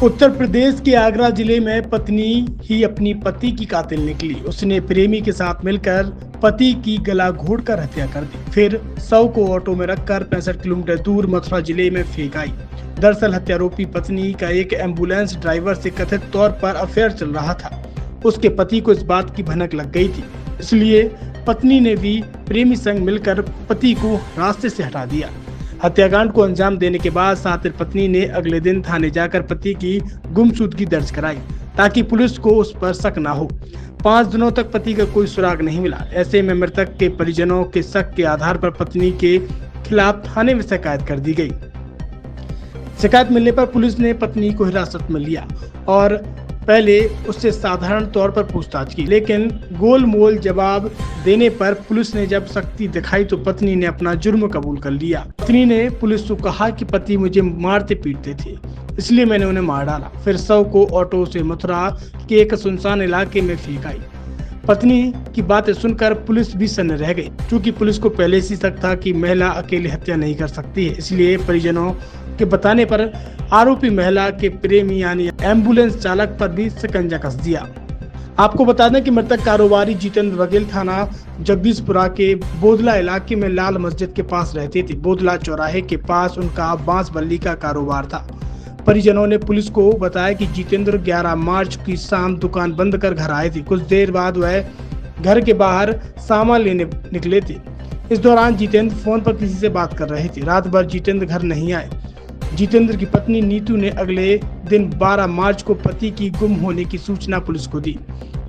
उत्तर प्रदेश के आगरा जिले में पत्नी ही अपनी पति की कातिल निकली। उसने प्रेमी के साथ मिलकर पति की गला घोंटकर हत्या कर दी, फिर शव को ऑटो में रखकर 65 किलोमीटर दूर मथुरा जिले में फेंक आई। दरअसल हत्यारोपी पत्नी का एक एम्बुलेंस ड्राइवर से कथित तौर पर अफेयर चल रहा था। उसके पति को इस बात की भनक लग गई थी, इसलिए पत्नी ने भी प्रेमी संग मिलकर पति को रास्ते से हटा दिया। हत्याकांड को अंजाम देने के बाद सातिर पत्नी ने अगले दिन थाने जाकर पति की गुमशुदगी दर्ज कराई, ताकि पुलिस को उस पर शक न हो। 5 दिनों तक पति का कोई सुराग नहीं मिला। ऐसे में मृतक के परिजनों के शक के आधार पर पत्नी के खिलाफ थाने में शिकायत कर दी गई। शिकायत मिलने पर पुलिस ने पत्नी को हिरासत में लिया और पहले उससे साधारण तौर पर पूछताछ की, लेकिन गोलमोल जवाब देने पर पुलिस ने जब सख्ती दिखाई तो पत्नी ने अपना जुर्म कबूल कर लिया। पत्नी ने पुलिस को कहा कि पति मुझे मारते पीटते थे, इसलिए मैंने उन्हें मार डाला। फिर शव को ऑटो से मथुरा के एक सुनसान इलाके में फेंक आई। पत्नी की बातें सुनकर पुलिस भी सन्न रह गई, क्योंकि पुलिस को पहले से शक था कि महिला अकेले हत्या नहीं कर सकती है। इसलिए परिजनों के बताने पर आरोपी महिला के प्रेमी यानी एम्बुलेंस चालक पर भी शिकंजा कस दिया। आपको बता दें कि मृतक कारोबारी जितेंद्र बघेल थाना जगदीशपुरा के बोदला इलाके में लाल मस्जिद के पास रहते थे। बोदला चौराहे के पास उनका बांस बल्ली का कारोबार था। परिजनों ने पुलिस को बताया कि जितेंद्र 11 मार्च की शाम दुकान बंद कर घर आए थे। कुछ देर बाद वह घर के बाहर सामान लेने निकले थे। इस दौरान जितेंद्र फोन पर किसी से बात कर रहे थे। रात भर जितेंद्र घर नहीं आए। जितेंद्र की पत्नी नीतू ने अगले दिन 12 मार्च को पति की गुम होने की सूचना पुलिस को दी।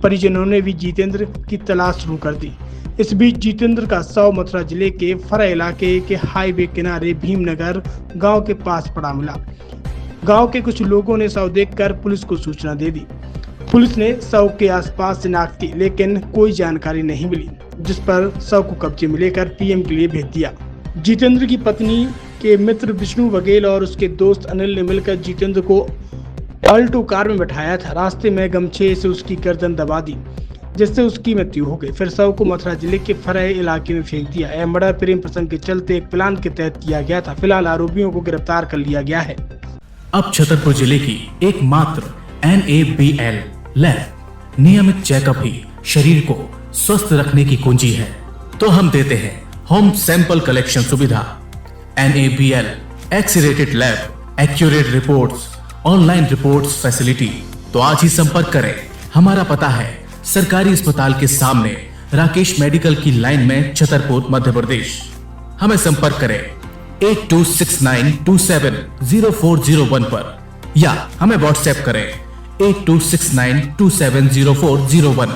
परिजनों ने भी जितेंद्र की तलाश शुरू कर दी। इस बीच जितेंद्र का शव मथुरा जिले के फरा इलाके के हाईवे किनारे भीमनगर गांव के पास पड़ा मिला। गांव के कुछ लोगों ने शव देखकर पुलिस को सूचना दे दी। पुलिस ने शव के आसपास शिनाख्त की, लेकिन कोई जानकारी नहीं मिली, जिस पर शव को कब्जे में लेकर पीएम के लिए भेज दिया। जितेंद्र की पत्नी के मित्र विष्णु बघेल और उसके दोस्त अनिल ने मिलकर जितेंद्र को अल्टो कार में बैठाया था। रास्ते में गमछे से उसकी गर्दन दबा दी, जिससे उसकी मृत्यु हो गई। फिर शव को मथुरा जिले के फरह इलाके में फेंक दिया। यह मर्डर प्रेम प्रसंग के चलते एक प्लान के तहत किया गया था। फिलहाल आरोपियों को गिरफ्तार कर लिया गया है। अब छतरपुर जिले की एकमात्र NABL लैब नियमित चेकअप ही शरीर को स्वस्थ रखने की कुंजी है, तो हम देते हैं होम सैंपल कलेक्शन सुविधा। NABL accredited lab, accurate reports, online reports facility. तो आज ही संपर्क करें। हमारा पता है सरकारी अस्पताल के सामने राकेश मेडिकल की लाइन में, छतरपुर, मध्य प्रदेश। हमें संपर्क करें 8269270401 पर या हमें व्हाट्सएप करें 8269270401।